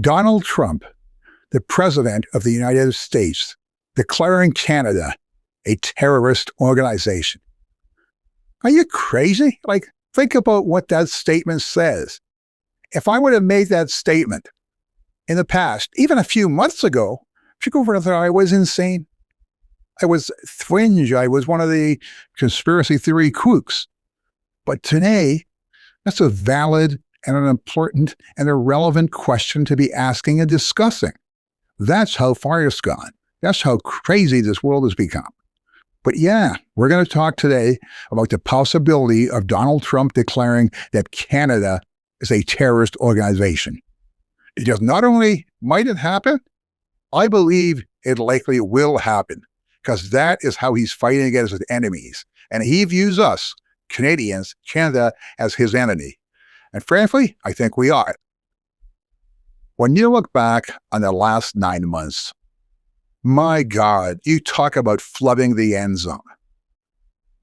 Donald Trump, the President of the United States, declaring Canada a terrorist organization. Are you crazy? Like, think about what that statement says. If I would have made that statement in the past, even a few months ago, people would have thought I was insane. I was fringe. I was one of the conspiracy theory kooks. But today, that's a valid and an important and a relevant question to be asking and discussing. That's how far it's gone. That's how crazy this world has become. But yeah, we're going to talk today about the possibility of Donald Trump declaring that Canada is a terrorist organization. Because not only might it happen, I believe it likely will happen, because that is how he's fighting against his enemies. And he views us, Canadians, Canada, as his enemy. And frankly, I think we are. When you look back on the last 9 months, my God, you talk about flooding the end zone.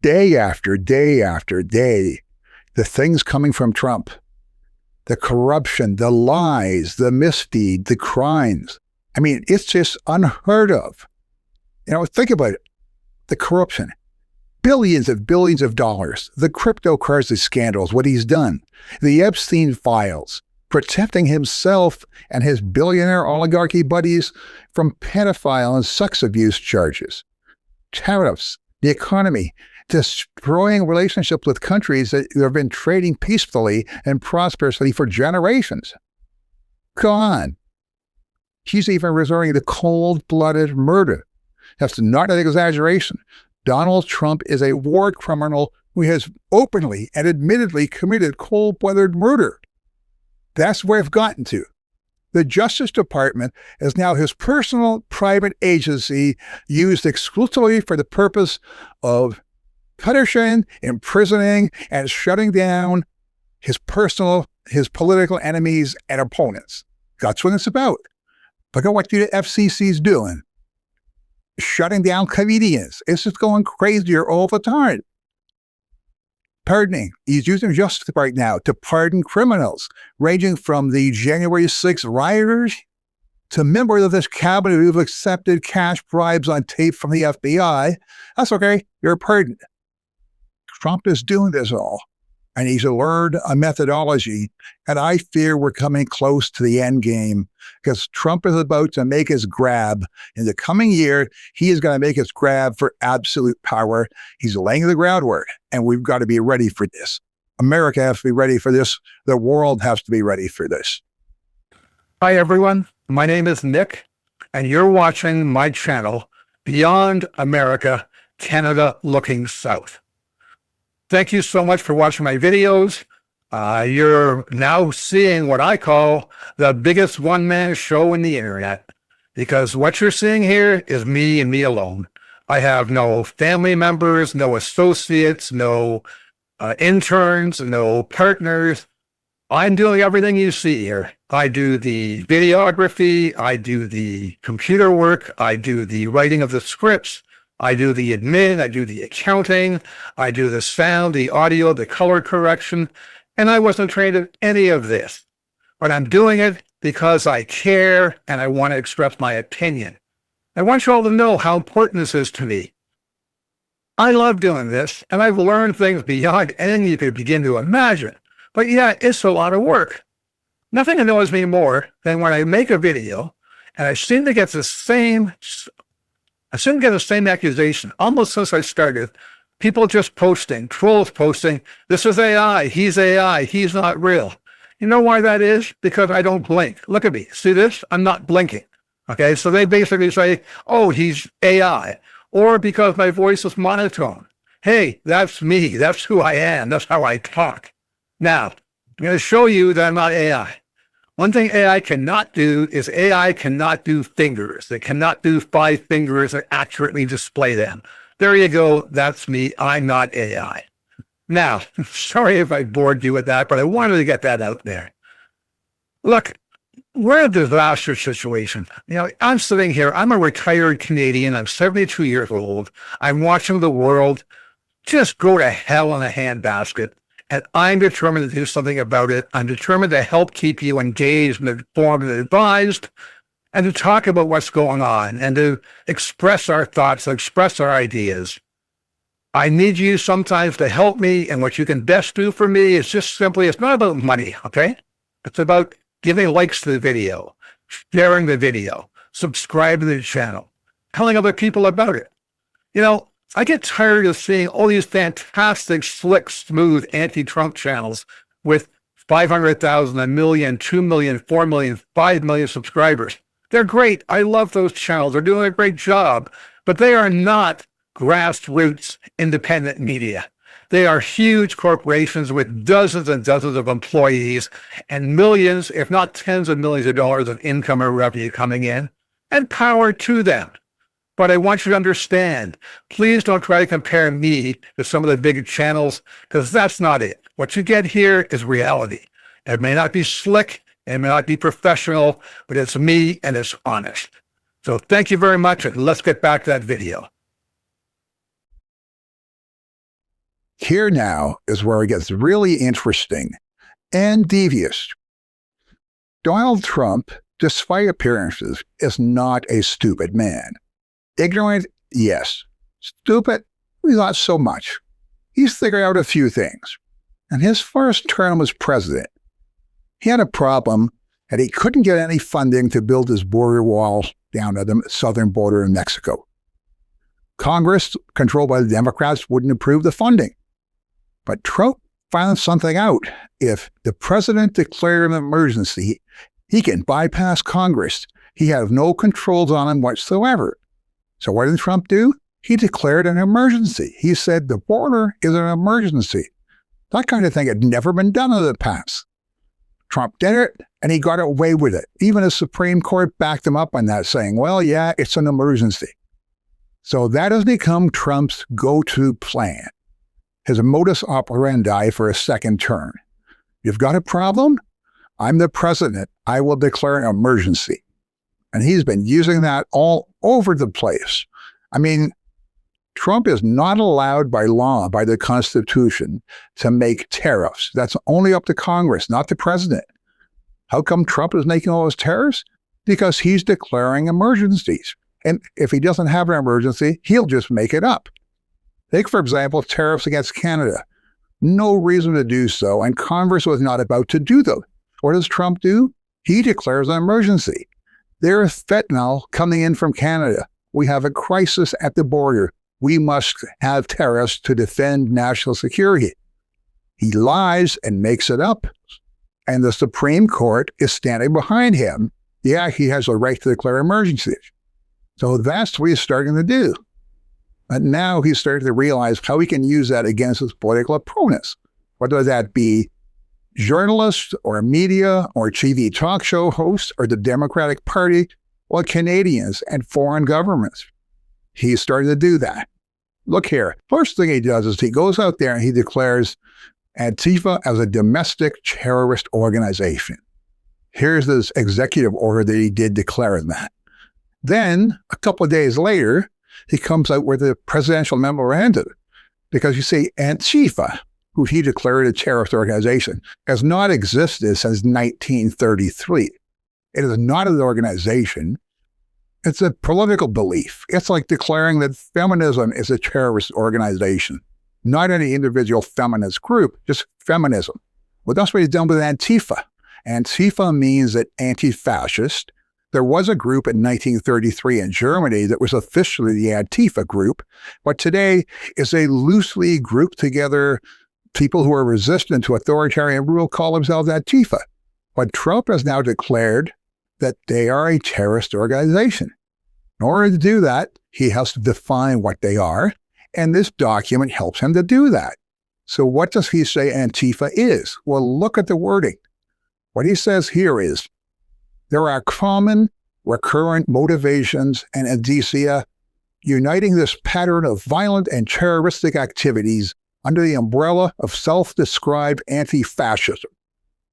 Day after day after day, the things coming from Trump, the corruption, the lies, the misdeed, the crimes. I mean, it's just unheard of. You know, think about it. The corruption, billions of dollars, the cryptocurrency scandals, what he's done, the Epstein files, protecting himself and his billionaire oligarchy buddies from pedophile and sex abuse charges, tariffs, the economy, destroying relationships with countries that have been trading peacefully and prosperously for generations. Go on. He's even resorting to cold-blooded murder. That's not an exaggeration. Donald Trump is a war criminal who has openly and admittedly committed cold-blooded murder. That's where I've gotten to. The Justice Department is now his personal private agency used exclusively for the purpose of punishing, imprisoning, and shutting down his political enemies and opponents. That's what it's about. Look at what the FCC is doing. Shutting down comedians. It's just going crazier all the time. Pardoning. He's using justice right now to pardon criminals, ranging from the January 6th rioters to members of this cabinet who've accepted cash bribes on tape from the FBI. That's okay. You're pardoned. Trump is doing this all, and he's learned a methodology, and I fear we're coming close to the end game, because Trump is about to make his grab. In the coming year, he is going to make his grab for absolute power. He's laying the groundwork, and we've got to be ready for this. America has to be ready for this. The world has to be ready for this. Hi, everyone. My name is Nick, and you're watching my channel, Beyond America, Canada Looking South. Thank you so much for watching my videos. You're now seeing what I call the biggest one-man show in the internet, because what you're seeing here is me and me alone. I have no family members, no associates, no interns, no partners. I'm doing everything you see here. I do the videography, I do the computer work, I do the writing of the scripts, I do the admin, I do the accounting, I do the sound, the audio, the color correction, and I wasn't trained in any of this. But I'm doing it because I care and I want to express my opinion. I want you all to know how important this is to me. I love doing this, and I've learned things beyond anything you could begin to imagine. But yeah, it's a lot of work. Nothing annoys me more than when I make a video and I seem to get the same accusation almost since I started. People just posting, trolls posting, this is AI, he's not real. You know why that is? Because I don't blink. Look at me. See this? I'm not blinking. Okay, so they basically say, oh, he's AI. Or because my voice is monotone. Hey, that's me. That's who I am. That's how I talk. Now, I'm going to show you that I'm not AI. One thing AI cannot do is AI cannot do fingers. It cannot do 5 fingers and accurately display them. There you go. That's me. I'm not AI. Now, sorry if I bored you with that, but I wanted to get that out there. Look, we're in a disaster situation. You know, I'm sitting here. I'm a retired Canadian. I'm 72 years old. I'm watching the world just go to hell in a handbasket. and I'm determined to do something about it. I'm determined to help keep you engaged and informed and advised, and to talk about what's going on, and to express our thoughts, express our ideas. I need you sometimes to help me, and what you can best do for me is just simply, it's not about money, okay? It's about giving likes to the video, sharing the video, subscribe to the channel, telling other people about it. You know, I get tired of seeing all these fantastic, slick, smooth anti-Trump channels with 500,000, 1 million, 2 million, 4 million, 5 million subscribers. They're great. I love those channels. They're doing a great job, but they are not grassroots independent media. They are huge corporations with dozens and dozens of employees and millions, if not tens of millions of dollars of income or revenue coming in, and power to them. But I want you to understand, please don't try to compare me to some of the big channels, because that's not it. What you get here is reality. It may not be slick, it may not be professional, but it's me and it's honest. So thank you very much, and let's get back to that video. Here now is where it gets really interesting and devious. Donald Trump, despite appearances, is not a stupid man. Ignorant, yes. Stupid, not so much. He's figured out a few things. In his first term as president, he had a problem that he couldn't get any funding to build his border wall down at the southern border of Mexico. Congress, controlled by the Democrats, wouldn't approve the funding. But Trump found something out. If the president declared an emergency, he can bypass Congress. He has no controls on him whatsoever. So what did Trump do? He declared an emergency. He said the border is an emergency. That kind of thing had never been done in the past. Trump did it, and he got away with it. Even the Supreme Court backed him up on that, saying, well, yeah, it's an emergency. So that has become Trump's go-to plan, his modus operandi for a second term. You've got a problem? I'm the president. I will declare an emergency. And he's been using that all over the place. I mean, Trump is not allowed by law, by the Constitution, to make tariffs. That's only up to Congress, not the president. How come Trump is making all those tariffs? Because he's declaring emergencies. And if he doesn't have an emergency, he'll just make it up. Take, for example, tariffs against Canada. No reason to do so, and Congress was not about to do them. What does Trump do? He declares an emergency. There is fentanyl coming in from Canada. We have a crisis at the border. We must have tariffs to defend national security. He lies and makes it up. And the Supreme Court is standing behind him. Yeah, he has a right to declare emergencies. So that's what he's starting to do. But now he's starting to realize how he can use that against his political opponents. Whether that be journalists or media or TV talk show hosts or the Democratic Party or Canadians and foreign governments. He's starting to do that. Look here. First thing he does is he goes out there and he declares Antifa as a domestic terrorist organization. Here's this executive order that he did declaring that. Then, a couple of days later, he comes out with a presidential memorandum. Because you see, Antifa, who he declared a terrorist organization, has not existed since 1933. It is not an organization. It's a political belief. It's like declaring that feminism is a terrorist organization. Not any individual feminist group, just feminism. Well, that's what he's done with Antifa. Antifa means that anti-fascist. There was a group in 1933 in Germany that was officially the Antifa group, but today is a loosely grouped together people who are resistant to authoritarian rule call themselves Antifa. But Trump has now declared that they are a terrorist organization. In order to do that, he has to define what they are, and this document helps him to do that. So what does he say Antifa is? Well, look at the wording. What he says here is, there are common, recurrent motivations and indicia uniting this pattern of violent and terroristic activities under the umbrella of self-described anti-fascism.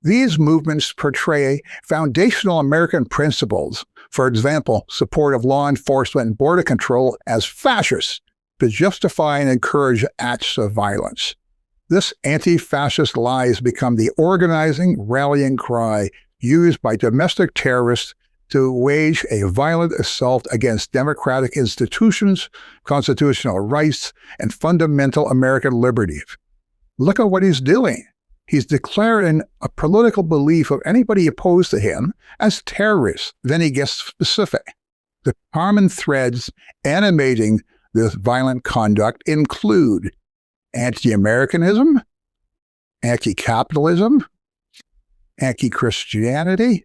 These movements portray foundational American principles, for example, support of law enforcement and border control, as fascist, to justify and encourage acts of violence. This anti-fascist lie has become the organizing, rallying cry used by domestic terrorists to wage a violent assault against democratic institutions, constitutional rights, and fundamental American liberties. Look at what he's doing. He's declaring a political belief of anybody opposed to him as terrorists. Then he gets specific. The common threads animating this violent conduct include anti-Americanism, anti-capitalism, anti-Christianity,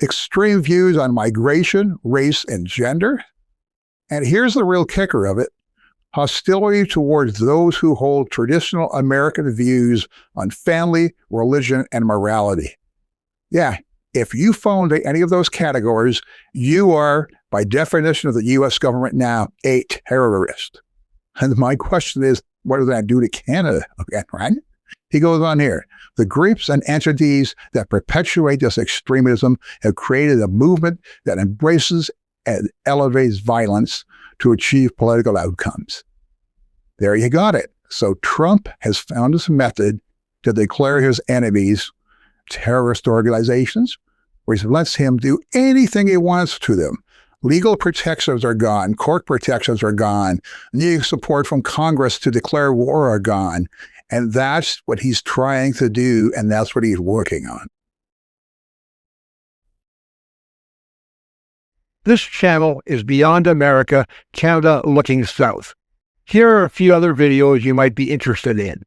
extreme views on migration, race, and gender. And here's the real kicker of it: hostility towards those who hold traditional American views on family, religion, and morality. Yeah, if you fall into any of those categories, you are, by definition of the U.S. government now, a terrorist. And my question is, what does that do to Canada again, right? He goes on here. The groups and entities that perpetuate this extremism have created a movement that embraces and elevates violence to achieve political outcomes. There you got it. So Trump has found his method to declare his enemies terrorist organizations, which lets him do anything he wants to them. Legal protections are gone. Court protections are gone. Needing support from Congress to declare war are gone. And that's what he's trying to do, and that's what he's working on. This channel is Beyond America, Canada Looking South. Here are a few other videos you might be interested in.